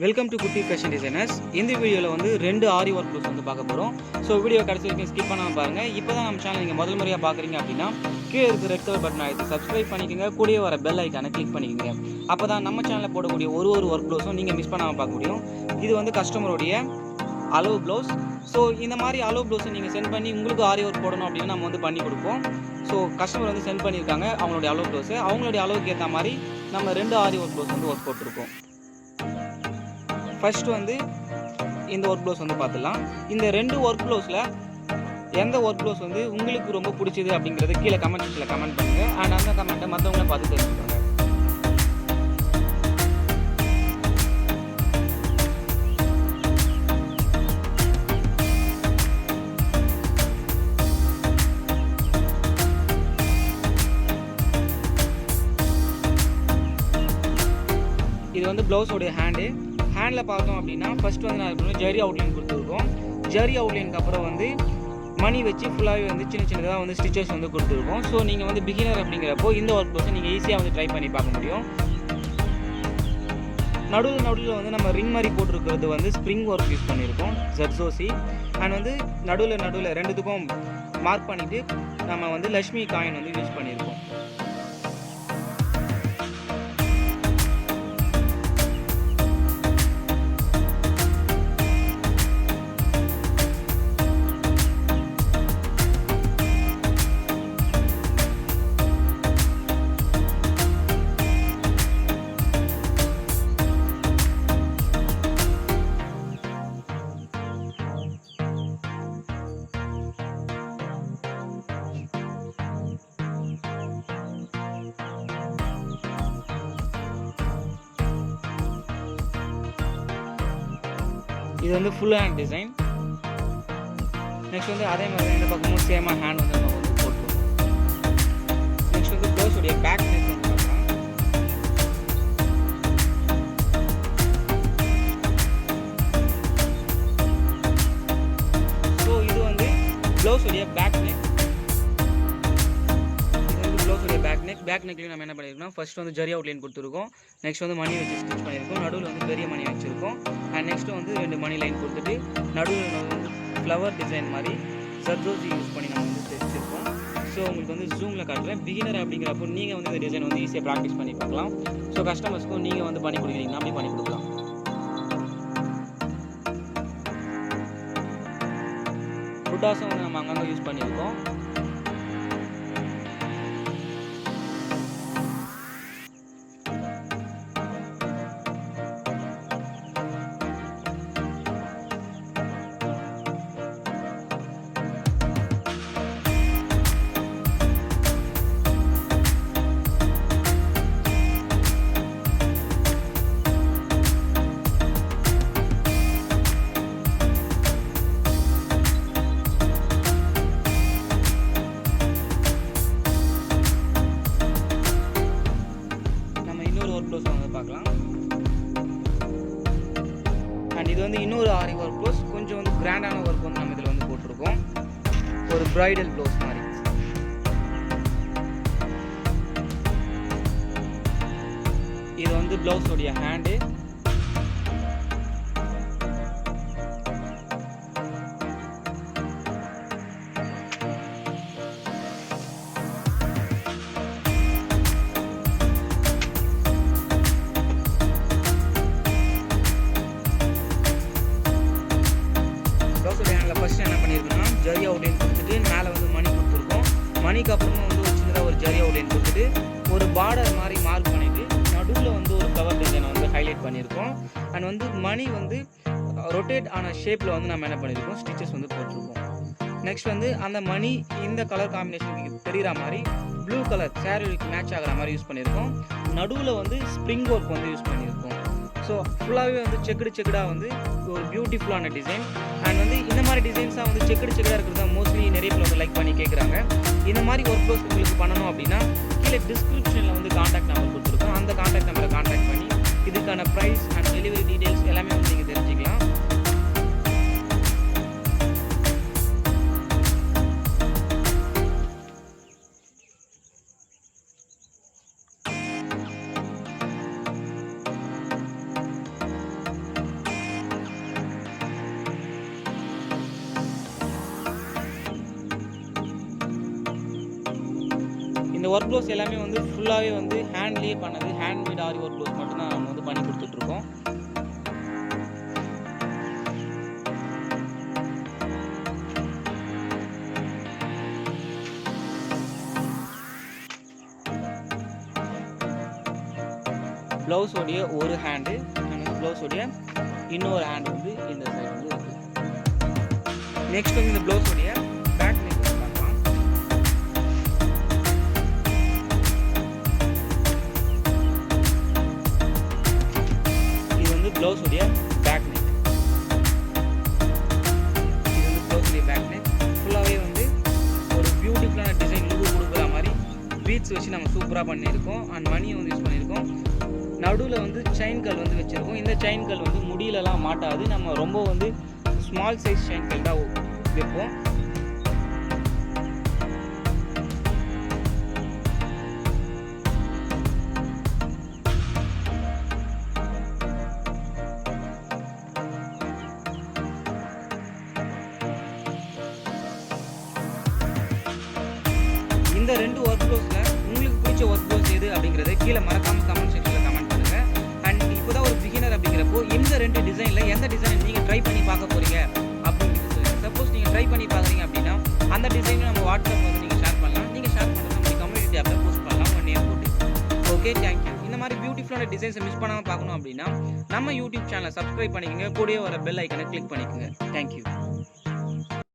Welcome to குட்டி fashion designers. இந்த வீடியோவில் வந்து 2 ஆரி ஒர்க் ப்ளவுஸ் வந்து பார்க்க போகிறோம். ஸோ வீடியோ கடைசி வரைக்கும் ஸ்கிப் பண்ணாமல் பாருங்கள். இப்போ தான் நம்ம சேனல் நீங்கள் முதல் முறையாக பார்க்குறீங்க அப்படின்னா கீழே இருக்க ரெட் கலர் பட்டன் அழுத்தி சப்ஸ்கிரைப் பண்ணிக்கோங்க. கூடவே வர பெல் ஐக்கானை கிளிக் பண்ணிக்கோங்க. அப்போ தான் நம்ம சேனலில் போடக்கூடிய ஒரு ஒர்க் ப்ளவுஸும் நீங்கள் மிஸ் பண்ணாமல் பார்க்க முடியும். இது வந்து கஸ்டமருடைய அளவு ப்ளவுஸ். ஸோ இந்த மாதிரி அளவு ப்ளவுஸை நீங்கள் சென்ட் பண்ணி உங்களுக்கு ஆரி ஒர்க் போடணும் அப்படின்னு நம்ம வந்து பண்ணி கொடுப்போம். ஸோ கஸ்டமர் வந்து சென்ட் பண்ணியிருக்காங்க அவங்களுடைய அளவு ப்ளவுஸு. அவங்களுடைய அளவுக்கு ஏற்ற மாதிரி நம்ம 2 ஆரி ஒர்க் ப்ளவுஸ் வந்து ஒர்க் போட்டிருக்கோம். ஃபர்ஸ்ட் வந்து இந்த ஒர்க் ப்ளவுஸ் வந்து பார்த்துடலாம். இந்த 2 ஒர்க் ப்ளவுஸில் எந்த ஒர்க் ப்ளவுஸ் வந்து உங்களுக்கு ரொம்ப பிடிச்சது அப்படிங்கிறது கீழே கமெண்ட் செக்ஷனில் கமெண்ட் பண்ணுங்கள். அண்ட் அந்த கமெண்ட்டை மற்றவங்களும் பார்த்து தெரிஞ்சுக்கோங்க. இது வந்து ப்ளவுஸோடைய ஹேண்டில் பார்த்தோம் அப்படின்னா ஃபர்ஸ்ட் வந்து நான் ஜரி அவுட்லைன் கொடுத்துருக்கோம். ஜரி அவுட்லைனுக்கு அப்புறம் வந்து மணி வச்சு ஃபுல்லாகவே வந்து சின்னதாக வந்து ஸ்டிச்சஸ் வந்து கொடுத்துருக்கோம். ஸோ நீங்கள் வந்து பிகினர் அப்படிங்கிறப்போ இந்த ஒர்க் ப்ளவுஸை நீங்கள் ஈஸியாக வந்து ட்ரை பண்ணி பார்க்க முடியும். நடுவில் வந்து நம்ம ரிங் மாதிரி போட்டிருக்கிறது வந்து ஸ்ப்ரிங் ஒர்க் யூஸ் பண்ணியிருக்கோம், ஜர்சோசி. அண்ட் வந்து நடுவில் ரெண்டுத்துக்கும் மார்க் பண்ணிவிட்டு நம்ம வந்து லக்ஷ்மி காயின் வந்து யூஸ் பண்ணியிருக்கோம். இது வந்து ஃபுல் ஹேண்ட் டிசைன். நெக்ஸ்ட் வந்து அதே மாதிரி எந்த பக்கமும் சேமாக ஹேண்ட் வந்து நம்ம வந்து போட்டுருக்கோம். நெக்ஸ்ட் வந்து ப்ளவுஸுடைய பேக் நெக் வந்து பார்க்கலாம். ஸோ இது வந்து ப்ளவுஸுடைய பேக் நெக். பேக் நெக்லையும் நம்ம என்ன பண்ணியிருக்கோம், ஃபர்ஸ்ட் வந்து ஜரி அவுட்லைன் கொடுத்துருக்கோம். நெக்ஸ்ட் வந்து மணி வச்சு ஸ்டிச் பண்ணியிருக்கோம். நடுவில் வந்து பெரிய மணி வச்சுருக்கோம். அண்ட் நெக்ஸ்ட் வந்து 2 மணி லைன் கொடுத்துட்டு நடுவில் வந்து ஃப்ளவர் டிசைன் மாதிரி ஜர்தோசி யூஸ் பண்ணி நம்ம வந்து தைச்சிருக்கோம். ஸோ உங்களுக்கு வந்து ஜூமில் காட்டுறேன். பிகினர் அப்படிங்கிறப்போ நீங்கள் வந்து இந்த டிசைன் வந்து ஈஸியாக ப்ராக்டிஸ் பண்ணி பார்க்கலாம். ஸோ கஸ்டமர்ஸ்க்கும் நீங்கள் வந்து பண்ணி கொடுக்குறீங்கன்னா அப்படி பண்ணி கொடுக்கலாம். புட்டாஸும் வந்து நம்ம அங்கங்கே யூஸ் பண்ணியிருக்கோம். பார்க்கலாம். அண்ட் இது வந்து இன்னொரு ஆரி ஒர்க் ப்ளவுஸ். கொஞ்சம் வந்து கிராண்டான ஒர்க் வந்து நம்ம இதில் வந்து போட்டிருக்கோம். ஒரு பிரைடல் ப்ளவுஸ் மாதிரி. இது வந்து ப்ளவுஸோடைய ஹேண்டு. ஃபர்ஸ்ட் என்ன பண்ணியிருக்கோம்னா ஜரி அவுட்லைன் கொடுத்துட்டு மேலே வந்து மணி கொடுத்துருக்கோம். மணிக்கு அப்புறமா வந்து ஒரு சின்னதாக ஒரு ஜரி அவுட்லைன் கொடுத்துட்டு ஒரு பார்டர் மாதிரி மார்க் பண்ணிவிட்டு நடுவில் வந்து ஒரு ஃப்ளவர் டிசைனை வந்து ஹைலைட் பண்ணியிருக்கோம். அண்ட் வந்து மணி வந்து ரொட்டேட் ஆன ஷேப்பில் வந்து நம்ம என்ன பண்ணியிருக்கோம், ஸ்டிச்சஸ் வந்து போட்டிருக்கோம். நெக்ஸ்ட் வந்து அந்த மணி இந்த கலர் காம்பினேஷனுக்கு தெரிகிற மாதிரி ப்ளூ கலர் சாரீக்கு மேட்ச் ஆகிற மாதிரி யூஸ் பண்ணியிருக்கோம். நடுவில் வந்து ஸ்ப்ரிங் ஒர்க் வந்து யூஸ் பண்ணியிருக்கோம். ஸோ ஃபுல்லாகவே வந்து செக்குடாக வந்து ஒரு பியூட்டிஃபுல்லான டிசைன். அண்ட் வந்து இந்த மாதிரி டிசைன்ஸாக வந்து செக்குடாக இருக்கிறது தான் மோஸ்ட்லி நிறைய பேர் வந்து லைக் பண்ணி கேட்குறாங்க. இந்த மாதிரி ஒர்க் ப்ளவுஸ் உங்களுக்கு பண்ணணும் அப்படின்னா கீழே டிஸ்கிரிப்ஷனில் வந்து காண்டாக்ட் நம்பர் கொடுத்துருக்கோம். அந்த காண்டாக்ட் நம்பரை காண்டாக்ட் பண்ணி இதுக்கான ப்ரைஸ் அண்ட் டெலிவரி டீட்டெயில்ஸ் எல்லாமே வந்து நீங்கள் தெரிஞ்சுக்கலாம். ஒர்க் ப்ளவுஸ் எல்லாமே வந்து ஃபுல்லாகவே வந்து ஹேண்ட்லேயே பண்ணது, ஹேண்ட்மேட் ஆரி ஒர்க் ப்ளவுஸ் மட்டும்தான் நம்ம வந்து பண்ணி கொடுத்துட்ருக்கோம். ப்ளவுஸோடைய ஒரு ஹேண்டு ப்ளவுஸோடைய இன்னொரு ஹேண்ட் வந்து இந்த சைடு வந்து இருக்குது. நெக்ஸ்ட் வந்து இந்த ப்ளவுஸோடைய பேக் நெக் பார்க்கலாம். இது வந்து ப்ளவுஸோடைய பேக் நெக். இது வந்து ப்ளவுஸோடைய பேக் நெக். ஃபுல்லாகவே வந்து ஒரு பியூட்டிஃபுல்லான டிசைன் லுக் கொடுக்குற மாதிரி பீட்ஸ் வச்சு நம்ம சூப்பராக பண்ணியிருக்கோம். அண்ட் மணியை வந்து யூஸ் பண்ணியிருக்கோம். நடுவில் வந்து செயின் கல் வந்து வச்சுருக்கோம். இந்த செயின் கல் வந்து முடியலலாம் மாட்டாது. நம்ம ரொம்ப வந்து ஸ்மால் சைஸ் செயின் கல் தான் வைப்போம். இந்த 2 ஒர்க் ப்ளவுஸில் உங்களுக்கு பிடிச்ச ஒர்க் ப்ளவுஸ் எது அப்படிங்கிறத கீழே மறக்காமல் கமெண்ட் செக்ஷனில் கமெண்ட் பண்ணுங்கள். அண்ட் இப்போ தான் ஒரு பிகினர் அப்படிங்கிறப்போ இந்த 2 டிசைனில் எந்த டிசைன் நீங்கள் ட்ரை பண்ணி பார்க்க போகிறீங்க அப்படின்னு சொல்லுங்கள். சப்போஸ் நீங்கள் ட்ரை பண்ணி பார்க்குறீங்க அப்படின்னா அந்த டிசைனை நம்ம வாட்ஸ்அப்பில் வந்து நீங்கள் ஷேர் பண்ணலாம். நீங்கள் ஷேர் பண்ணுறது நம்ம கம்யூனிட்டி ஆப்பில் போஸ்ட் பண்ணலாம் உங்கள் நேம் போட்டு. Okay, thank you. இந்த மாதிரி பியூட்டிஃபுல்லான டிசைன்ஸை மிஸ் பண்ணாமல் பார்க்கணும் அப்படின்னா நம்ம யூடியூப் சேனலை சப்ஸ்கிரைப் பண்ணிக்கோங்க. கூடவே வர பெல் ஐக்கனை கிளிக் பண்ணிக்கோங்க. தேங்க்யூ.